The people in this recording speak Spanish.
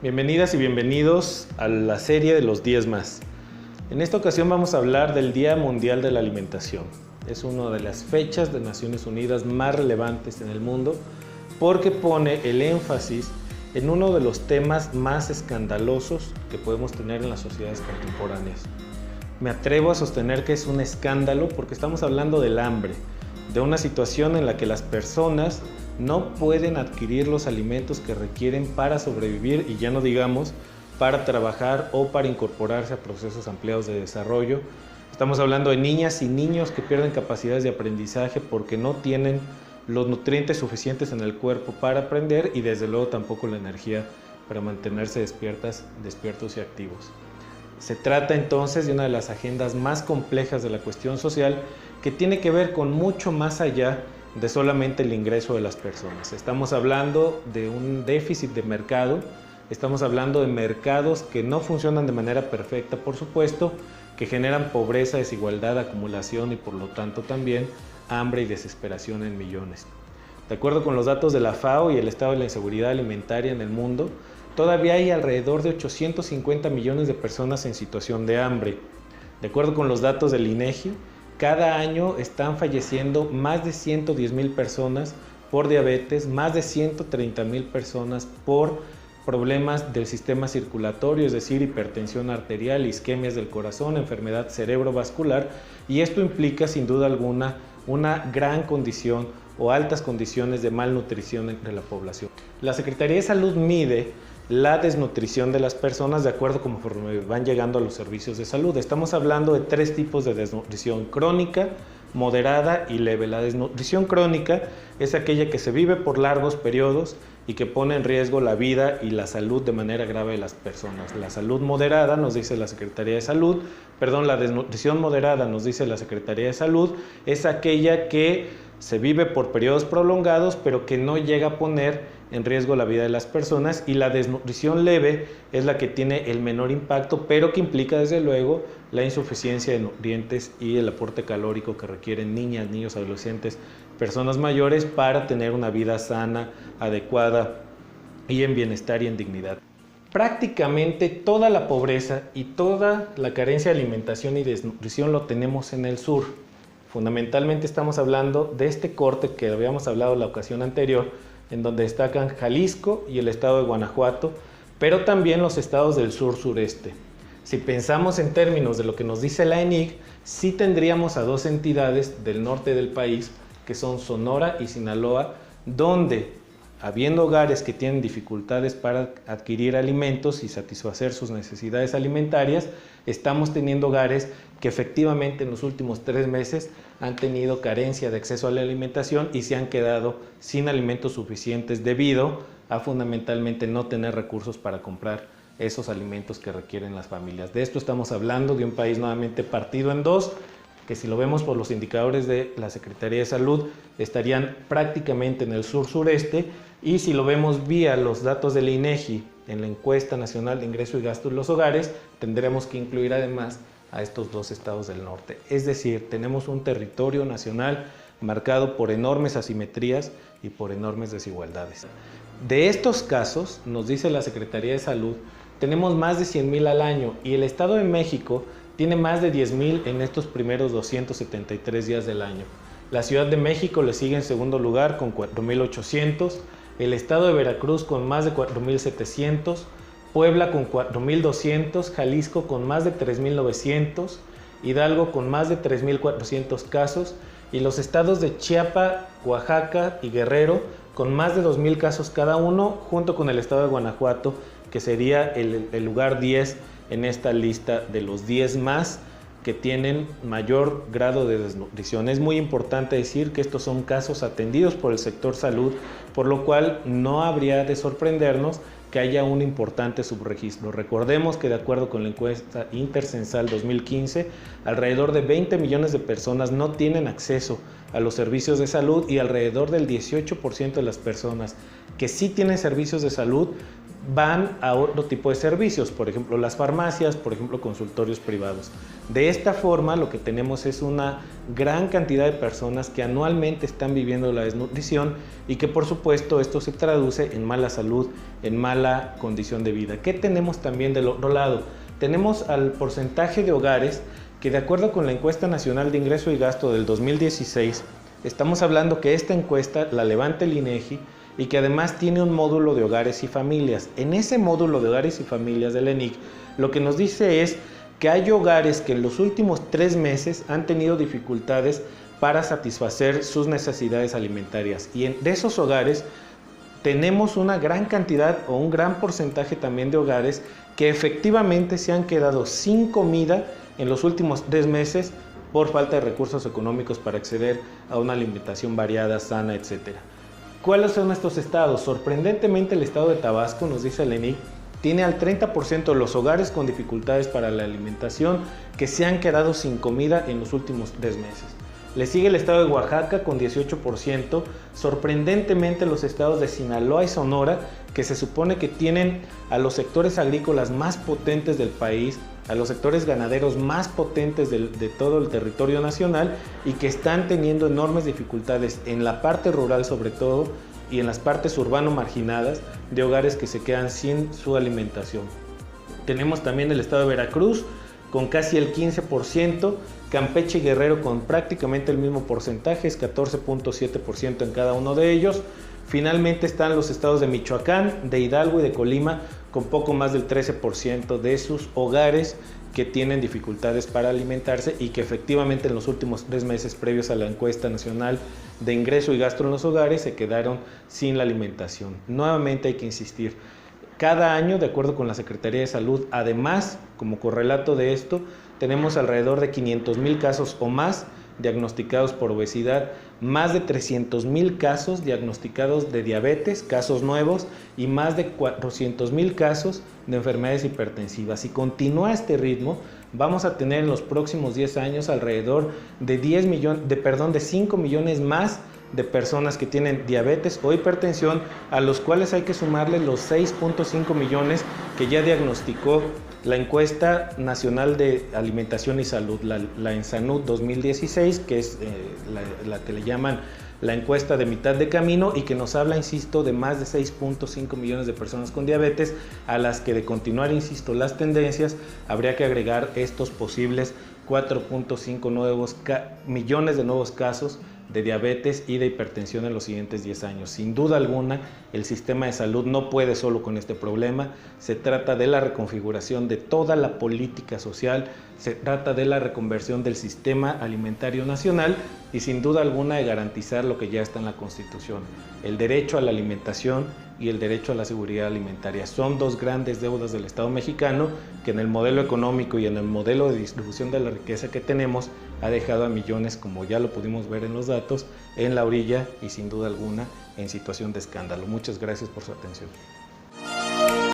Bienvenidas y bienvenidos a la serie de los 10 más. En esta ocasión vamos a hablar del Día Mundial de la Alimentación. Es una de las fechas de Naciones Unidas más relevantes en el mundo porque pone el énfasis en uno de los temas más escandalosos que podemos tener en las sociedades contemporáneas. Me atrevo a sostener que es un escándalo porque estamos hablando del hambre, de una situación en la que las personas no pueden adquirir los alimentos que requieren para sobrevivir y ya no digamos para trabajar o para incorporarse a procesos ampliados de desarrollo. Estamos hablando de niñas y niños que pierden capacidades de aprendizaje porque no tienen los nutrientes suficientes en el cuerpo para aprender y desde luego tampoco la energía para mantenerse despiertos y activos. Se trata entonces de una de las agendas más complejas de la cuestión social que tiene que ver con mucho más allá de solamente el ingreso de las personas. Estamos hablando de un déficit de mercado, estamos hablando de mercados que no funcionan de manera perfecta, por supuesto, que generan pobreza, desigualdad, acumulación y por lo tanto también hambre y desesperación en millones. De acuerdo con los datos de la FAO y el estado de la inseguridad alimentaria en el mundo, todavía hay alrededor de 850 millones de personas en situación de hambre. De acuerdo con los datos del INEGI, cada año están falleciendo más de 110,000 personas por diabetes, más de 130,000 personas por problemas del sistema circulatorio, es decir, hipertensión arterial, isquemias del corazón, enfermedad cerebrovascular, y esto implica sin duda alguna una gran condición o altas condiciones de malnutrición entre la población. La Secretaría de Salud mide la desnutrición de las personas de acuerdo conforme van llegando a los servicios de salud. Estamos hablando de 3 tipos de desnutrición: crónica, moderada y leve. La desnutrición crónica es aquella que se vive por largos periodos y que pone en riesgo la vida y la salud de manera grave de las personas. La salud moderada, nos dice la Secretaría de Salud, la desnutrición moderada, nos dice la Secretaría de Salud, es aquella que se vive por periodos prolongados, pero que no llega a poner en riesgo la vida de las personas, y la desnutrición leve es la que tiene el menor impacto, pero que implica desde luego la insuficiencia de nutrientes y el aporte calórico que requieren niñas, niños, adolescentes, personas mayores para tener una vida sana, adecuada y en bienestar y en dignidad. Prácticamente toda la pobreza y toda la carencia de alimentación y desnutrición lo tenemos en el sur. Fundamentalmente estamos hablando de este corte que habíamos hablado la ocasión anterior, en donde destacan Jalisco y el estado de Guanajuato, pero también los estados del sur-sureste. Si pensamos en términos de lo que nos dice la ENIC, sí tendríamos a 2 entidades del norte del país, que son Sonora y Sinaloa, donde, habiendo hogares que tienen dificultades para adquirir alimentos y satisfacer sus necesidades alimentarias, estamos teniendo hogares que efectivamente en los últimos 3 meses han tenido carencia de acceso a la alimentación y se han quedado sin alimentos suficientes debido a fundamentalmente no tener recursos para comprar esos alimentos que requieren las familias. De esto estamos hablando, de un país nuevamente partido en 2, que si lo vemos por los indicadores de la Secretaría de Salud, estarían prácticamente en el sur-sureste, y si lo vemos vía los datos del INEGI en la encuesta nacional de ingreso y gasto en los hogares, tendremos que incluir además a estos 2 estados del norte. Es decir, tenemos un territorio nacional marcado por enormes asimetrías y por enormes desigualdades. De estos casos, nos dice la Secretaría de Salud, tenemos más de 100,000 al año, y el Estado de México tiene más de 10,000 en estos primeros 273 días del año. La Ciudad de México le sigue en segundo lugar con 4,800, el Estado de Veracruz con más de 4,700, Puebla con 4,200, Jalisco con más de 3,900, Hidalgo con más de 3,400 casos, y los estados de Chiapas, Oaxaca y Guerrero con más de 2,000 casos cada uno, junto con el estado de Guanajuato, que sería el lugar 10 en esta lista de los 10 más que tienen mayor grado de desnutrición. Es muy importante decir que estos son casos atendidos por el sector salud, por lo cual no habría de sorprendernos que haya un importante subregistro. Recordemos que de acuerdo con la encuesta Intercensal 2015, alrededor de 20 millones de personas no tienen acceso a los servicios de salud, y alrededor del 18% de las personas que sí tienen servicios de salud van a otro tipo de servicios, por ejemplo las farmacias, por ejemplo consultorios privados. De esta forma lo que tenemos es una gran cantidad de personas que anualmente están viviendo la desnutrición y que por supuesto esto se traduce en mala salud, en mala condición de vida. ¿Qué tenemos también del otro lado? Tenemos al porcentaje de hogares que, de acuerdo con la encuesta nacional de ingreso y gasto del 2016, estamos hablando que esta encuesta la levanta el INEGI y que además tiene un módulo de hogares y familias. En ese módulo de hogares y familias del ENIC, lo que nos dice es que hay hogares que en los últimos 3 meses han tenido dificultades para satisfacer sus necesidades alimentarias. Y de esos hogares tenemos una gran cantidad o un gran porcentaje también de hogares que efectivamente se han quedado sin comida en los últimos 3 meses por falta de recursos económicos para acceder a una alimentación variada, sana, etc. ¿Cuáles son estos estados? Sorprendentemente el estado de Tabasco, nos dice el ENIC, tiene al 30% de los hogares con dificultades para la alimentación que se han quedado sin comida en los últimos 3 meses. Le sigue el estado de Oaxaca con 18%, sorprendentemente los estados de Sinaloa y Sonora, que se supone que tienen a los sectores agrícolas más potentes del país, a los sectores ganaderos más potentes de todo el territorio nacional y que están teniendo enormes dificultades en la parte rural sobre todo y en las partes urbano marginadas de hogares que se quedan sin su alimentación. Tenemos también el estado de Veracruz con casi el 15%, Campeche y Guerrero con prácticamente el mismo porcentaje, es 14.7% en cada uno de ellos. Finalmente están los estados de Michoacán, de Hidalgo y de Colima con poco más del 13% de sus hogares que tienen dificultades para alimentarse y que efectivamente en los últimos 3 meses previos a la encuesta nacional de ingreso y gasto en los hogares se quedaron sin la alimentación. Nuevamente hay que insistir, cada año, de acuerdo con la Secretaría de Salud, además, como correlato de esto, tenemos alrededor de 500,000 casos o más diagnosticados por obesidad, más de 300,000 casos diagnosticados de diabetes, casos nuevos, y más de 400,000 casos de enfermedades hipertensivas. Si continúa este ritmo, vamos a tener en los próximos 10 años alrededor de 5 millones más de personas que tienen diabetes o hipertensión, a los cuales hay que sumarle los 6.5 millones que ya diagnosticó la encuesta nacional de alimentación y salud, la ENSANUD 2016, que es la que le llaman la encuesta de mitad de camino y que nos habla, insisto, de más de 6.5 millones de personas con diabetes, a las que de continuar, insisto, las tendencias, habría que agregar estos posibles 4.5 millones de nuevos casos de diabetes y de hipertensión en los siguientes 10 años. Sin duda alguna, el sistema de salud no puede solo con este problema. Se trata de la reconfiguración de toda la política social, se trata de la reconversión del sistema alimentario nacional y sin duda alguna de garantizar lo que ya está en la Constitución, el derecho a la alimentación y el derecho a la seguridad alimentaria. Son 2 grandes deudas del Estado mexicano que en el modelo económico y en el modelo de distribución de la riqueza que tenemos ha dejado a millones, como ya lo pudimos ver en los datos, en la orilla y sin duda alguna en situación de escándalo. Muchas gracias por su atención.